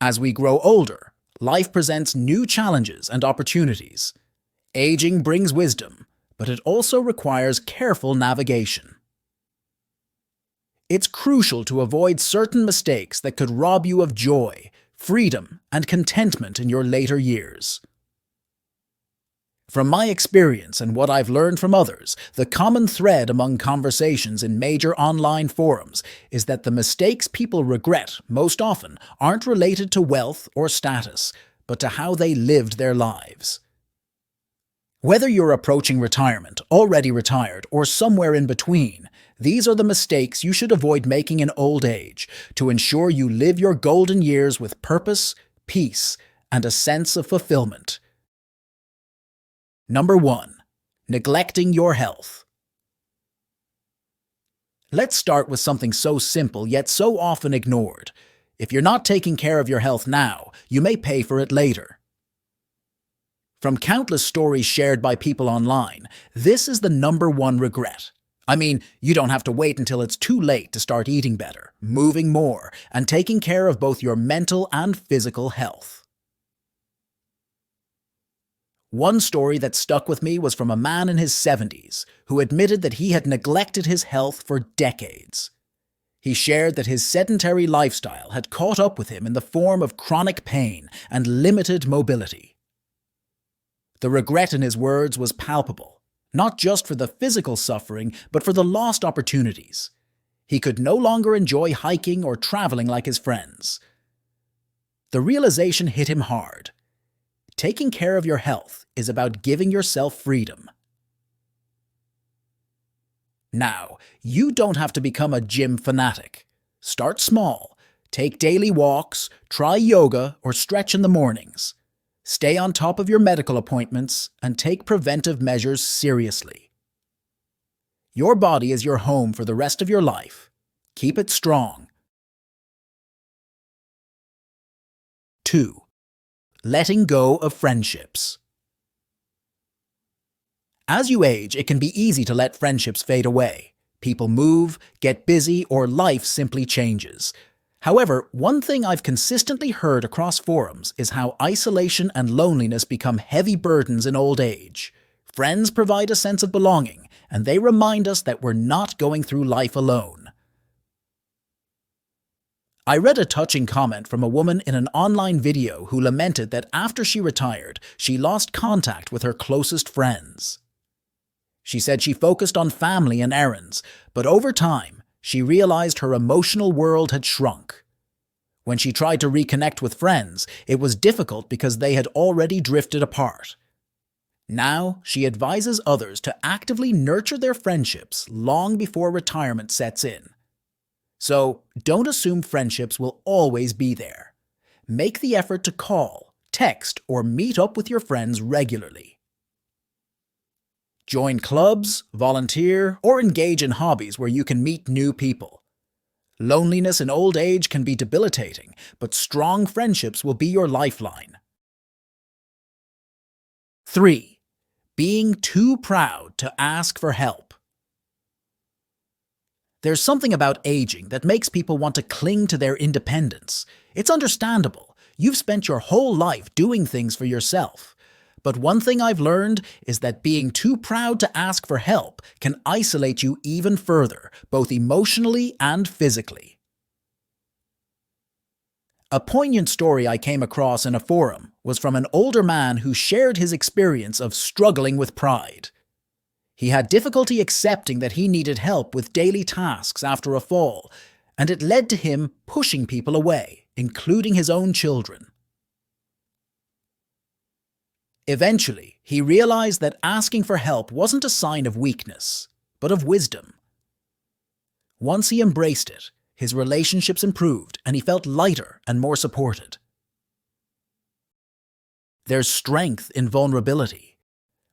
As we grow older, life presents new challenges and opportunities. Aging brings wisdom, but it also requires careful navigation. It's crucial to avoid certain mistakes that could rob you of joy, freedom, and contentment in your later years. From my experience and what I've learned from others, the common thread among conversations in major online forums is that the mistakes people regret most often aren't related to wealth or status, but to how they lived their lives. Whether you're approaching retirement, already retired, or somewhere in between, these are the mistakes you should avoid making in old age to ensure you live your golden years with purpose, peace, and a sense of fulfillment. Number 1. Neglecting your health. Let's start with something so simple yet so often ignored. If you're not taking care of your health now, you may pay for it later. From countless stories shared by people online, this is the number one regret. I mean, you don't have to wait until it's too late to start eating better, moving more, and taking care of both your mental and physical health. One story that stuck with me was from a man in his 70s who admitted that he had neglected his health for decades. He shared that his sedentary lifestyle had caught up with him in the form of chronic pain and limited mobility. The regret in his words was palpable, not just for the physical suffering, but for the lost opportunities. He could no longer enjoy hiking or traveling like his friends. The realization hit him hard. Taking care of your health is about giving yourself freedom. Now, you don't have to become a gym fanatic. Start small. Take daily walks, try yoga, or stretch in the mornings. Stay on top of your medical appointments and take preventive measures seriously. Your body is your home for the rest of your life. Keep it strong. 2. Letting go of friendships. As you age, it can be easy to let friendships fade away. People move, get busy, or life simply changes. However, one thing I've consistently heard across forums is how isolation and loneliness become heavy burdens in old age. Friends provide a sense of belonging, and they remind us that we're not going through life alone. I read a touching comment from a woman in an online video who lamented that after she retired, she lost contact with her closest friends. She said she focused on family and errands, but over time, she realized her emotional world had shrunk. When she tried to reconnect with friends, it was difficult because they had already drifted apart. Now, she advises others to actively nurture their friendships long before retirement sets in. So, don't assume friendships will always be there. Make the effort to call, text, or meet up with your friends regularly. Join clubs, volunteer, or engage in hobbies where you can meet new people. Loneliness in old age can be debilitating, but strong friendships will be your lifeline. 3. Being too proud to ask for help. There's something about aging that makes people want to cling to their independence. It's understandable. You've spent your whole life doing things for yourself. But one thing I've learned is that being too proud to ask for help can isolate you even further, both emotionally and physically. A poignant story I came across in a forum was from an older man who shared his experience of struggling with pride. He had difficulty accepting that he needed help with daily tasks after a fall, and it led to him pushing people away, including his own children. Eventually, he realized that asking for help wasn't a sign of weakness, but of wisdom. Once he embraced it, his relationships improved and he felt lighter and more supported. There's strength in vulnerability.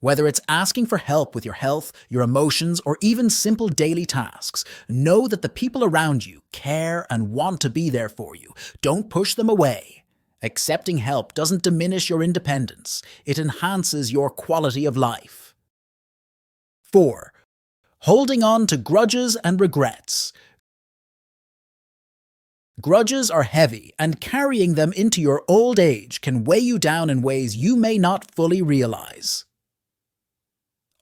Whether it's asking for help with your health, your emotions, or even simple daily tasks, know that the people around you care and want to be there for you. Don't push them away. Accepting help doesn't diminish your independence. It enhances your quality of life. 4. Holding on to grudges and regrets. Grudges are heavy, and carrying them into your old age can weigh you down in ways you may not fully realize.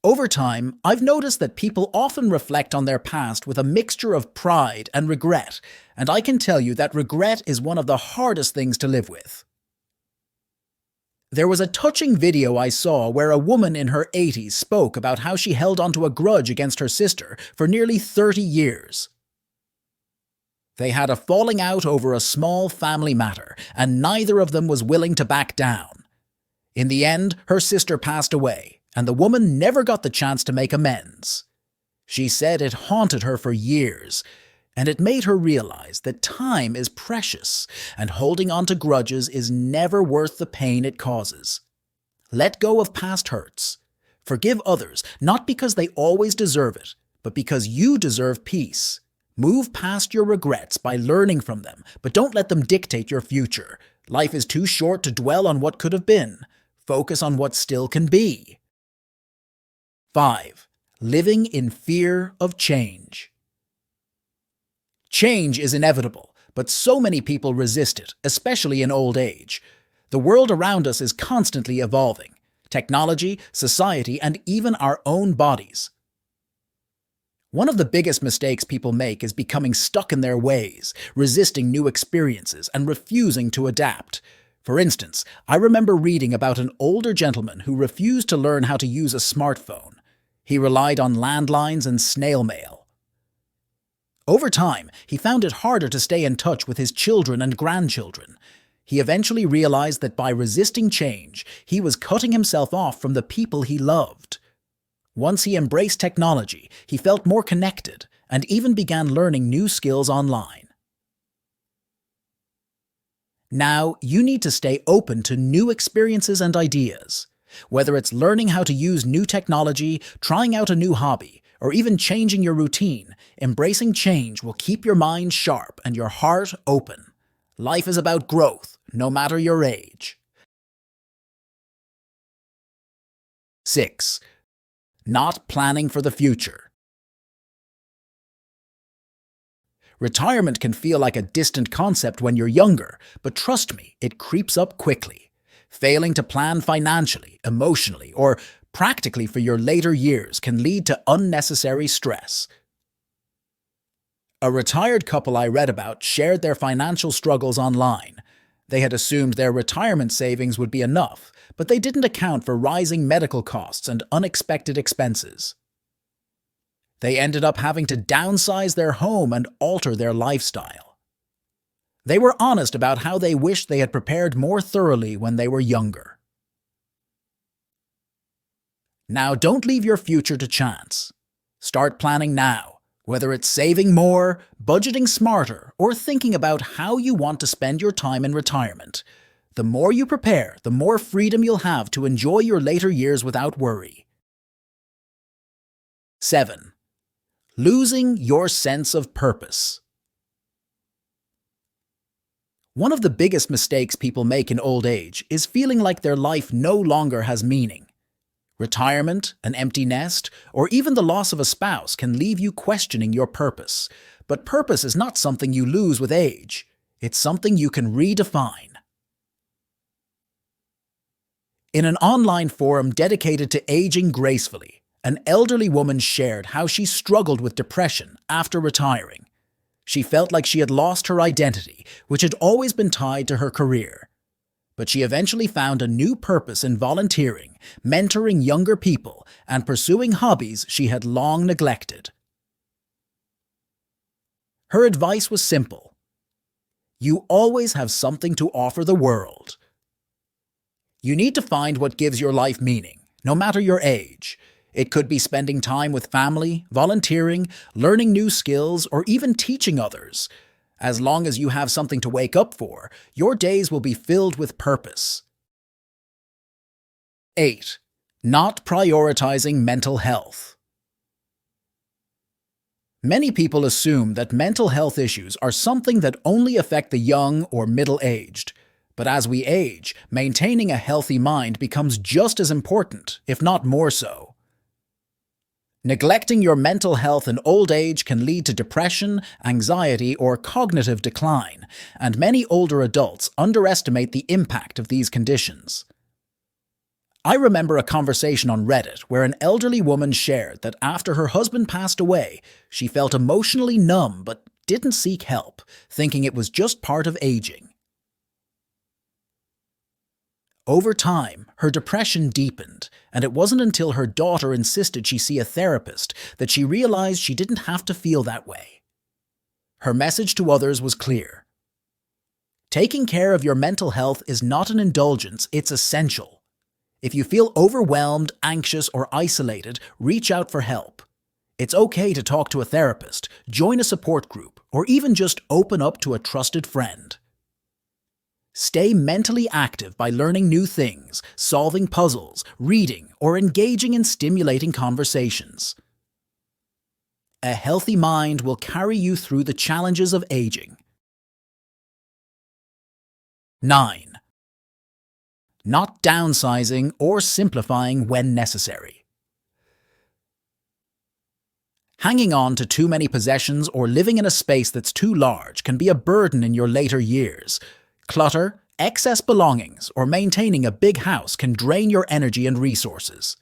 Over time, I've noticed that people often reflect on their past with a mixture of pride and regret, and I can tell you that regret is one of the hardest things to live with. There was a touching video I saw where a woman in her 80s spoke about how she held onto a grudge against her sister for nearly 30 years. They had a falling out over a small family matter, and neither of them was willing to back down. In the end, her sister passed away, and the woman never got the chance to make amends. She said it haunted her for years, and it made her realize that time is precious, and holding on to grudges is never worth the pain it causes. Let go of past hurts. Forgive others, not because they always deserve it, but because you deserve peace. Move past your regrets by learning from them, but don't let them dictate your future. Life is too short to dwell on what could have been. Focus on what still can be. 5. Living in fear of change. Change is inevitable, but so many people resist it, especially in old age. The world around us is constantly evolving. Technology, society, and even our own bodies. One of the biggest mistakes people make is becoming stuck in their ways, resisting new experiences, and refusing to adapt. For instance, I remember reading about an older gentleman who refused to learn how to use a smartphone. He relied on landlines and snail mail. Over time, he found it harder to stay in touch with his children and grandchildren. He eventually realized that by resisting change, he was cutting himself off from the people he loved. Once he embraced technology, he felt more connected and even began learning new skills online. Now, you need to stay open to new experiences and ideas. Whether it's learning how to use new technology, trying out a new hobby, or even changing your routine, embracing change will keep your mind sharp and your heart open. Life is about growth, no matter your age. 6. Not planning for the future. Retirement can feel like a distant concept when you're younger, but trust me, it creeps up quickly. Failing to plan financially, emotionally, or practically for your later years can lead to unnecessary stress. A retired couple I read about shared their financial struggles online. They had assumed their retirement savings would be enough, but they didn't account for rising medical costs and unexpected expenses. They ended up having to downsize their home and alter their lifestyle. They were honest about how they wished they had prepared more thoroughly when they were younger. Now, don't leave your future to chance. Start planning now, whether it's saving more, budgeting smarter, or thinking about how you want to spend your time in retirement. The more you prepare, the more freedom you'll have to enjoy your later years without worry. 7. Losing your sense of purpose. One of the biggest mistakes people make in old age is feeling like their life no longer has meaning. Retirement, an empty nest, or even the loss of a spouse can leave you questioning your purpose. But purpose is not something you lose with age. It's something you can redefine. In an online forum dedicated to aging gracefully, an elderly woman shared how she struggled with depression after retiring. She felt like she had lost her identity, which had always been tied to her career. But she eventually found a new purpose in volunteering, mentoring younger people, and pursuing hobbies she had long neglected. Her advice was simple. You always have something to offer the world. You need to find what gives your life meaning, no matter your age. It could be spending time with family, volunteering, learning new skills, or even teaching others. As long as you have something to wake up for, your days will be filled with purpose. 8. Not prioritizing mental health. Many people assume that mental health issues are something that only affect the young or middle-aged. But as we age, maintaining a healthy mind becomes just as important, if not more so. Neglecting your mental health in old age can lead to depression, anxiety, or cognitive decline, and many older adults underestimate the impact of these conditions. I remember a conversation on Reddit where an elderly woman shared that after her husband passed away, she felt emotionally numb but didn't seek help, thinking it was just part of aging. Over time, her depression deepened, and it wasn't until her daughter insisted she see a therapist that she realized she didn't have to feel that way. Her message to others was clear. Taking care of your mental health is not an indulgence, it's essential. If you feel overwhelmed, anxious, or isolated, reach out for help. It's okay to talk to a therapist, join a support group, or even just open up to a trusted friend. Stay mentally active by learning new things, solving puzzles, reading, or engaging in stimulating conversations. A healthy mind will carry you through the challenges of aging. 9. Not downsizing or simplifying when necessary. Hanging on to too many possessions or living in a space that's too large can be a burden in your later years. Clutter, excess belongings, or maintaining a big house can drain your energy and resources.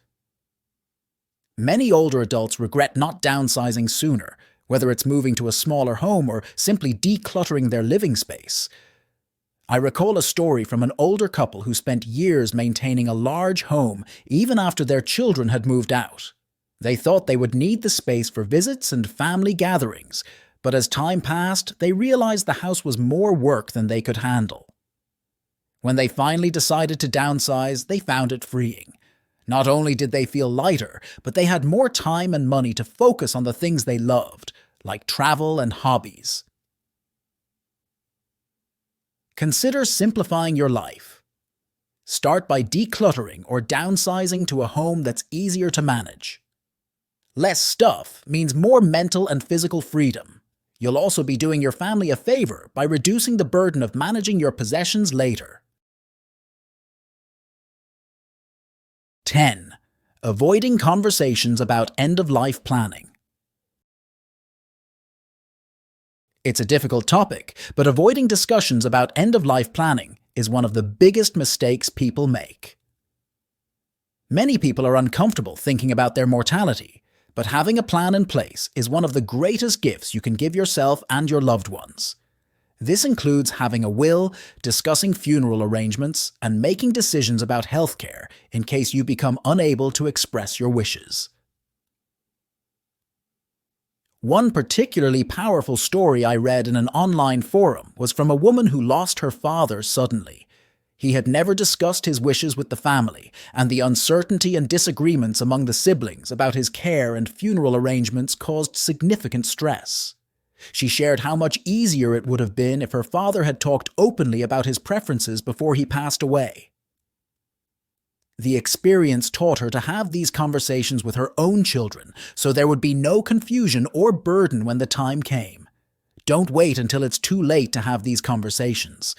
Many older adults regret not downsizing sooner, whether it's moving to a smaller home or simply decluttering their living space. I recall a story from an older couple who spent years maintaining a large home even after their children had moved out. They thought they would need the space for visits and family gatherings, but as time passed, they realized the house was more work than they could handle. When they finally decided to downsize, they found it freeing. Not only did they feel lighter, but they had more time and money to focus on the things they loved, like travel and hobbies. Consider simplifying your life. Start by decluttering or downsizing to a home that's easier to manage. Less stuff means more mental and physical freedom. You'll also be doing your family a favor by reducing the burden of managing your possessions later. 10. Avoiding conversations about end-of-life planning. It's a difficult topic, but avoiding discussions about end-of-life planning is one of the biggest mistakes people make. Many people are uncomfortable thinking about their mortality, but having a plan in place is one of the greatest gifts you can give yourself and your loved ones. This includes having a will, discussing funeral arrangements, and making decisions about healthcare in case you become unable to express your wishes. One particularly powerful story I read in an online forum was from a woman who lost her father suddenly. He had never discussed his wishes with the family, and the uncertainty and disagreements among the siblings about his care and funeral arrangements caused significant stress. She shared how much easier it would have been if her father had talked openly about his preferences before he passed away. The experience taught her to have these conversations with her own children, so there would be no confusion or burden when the time came. Don't wait until it's too late to have these conversations.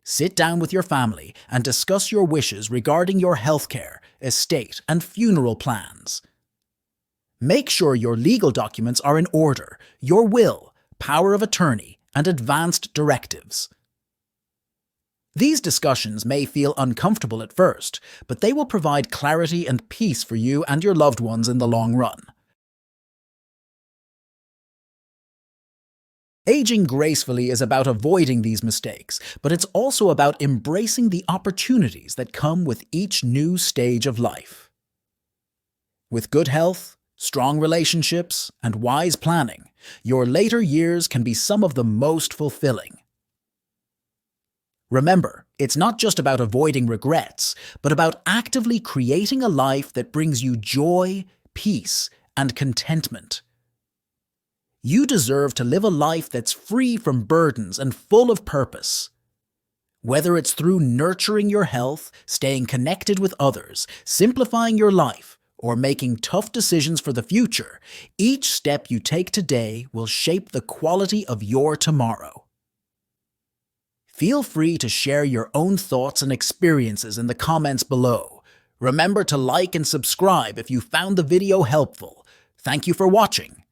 Sit down with your family and discuss your wishes regarding your healthcare, estate, and funeral plans. Make sure your legal documents are in order, your will, power of attorney, and advanced directives. These discussions may feel uncomfortable at first, but they will provide clarity and peace for you and your loved ones in the long run. Aging gracefully is about avoiding these mistakes, but it's also about embracing the opportunities that come with each new stage of life. With good health, strong relationships, and wise planning, your later years can be some of the most fulfilling. Remember, it's not just about avoiding regrets, but about actively creating a life that brings you joy, peace, and contentment. You deserve to live a life that's free from burdens and full of purpose. Whether it's through nurturing your health, staying connected with others, simplifying your life, or making tough decisions for the future, each step you take today will shape the quality of your tomorrow. Feel free to share your own thoughts and experiences in the comments below. Remember to like and subscribe if you found the video helpful. Thank you for watching.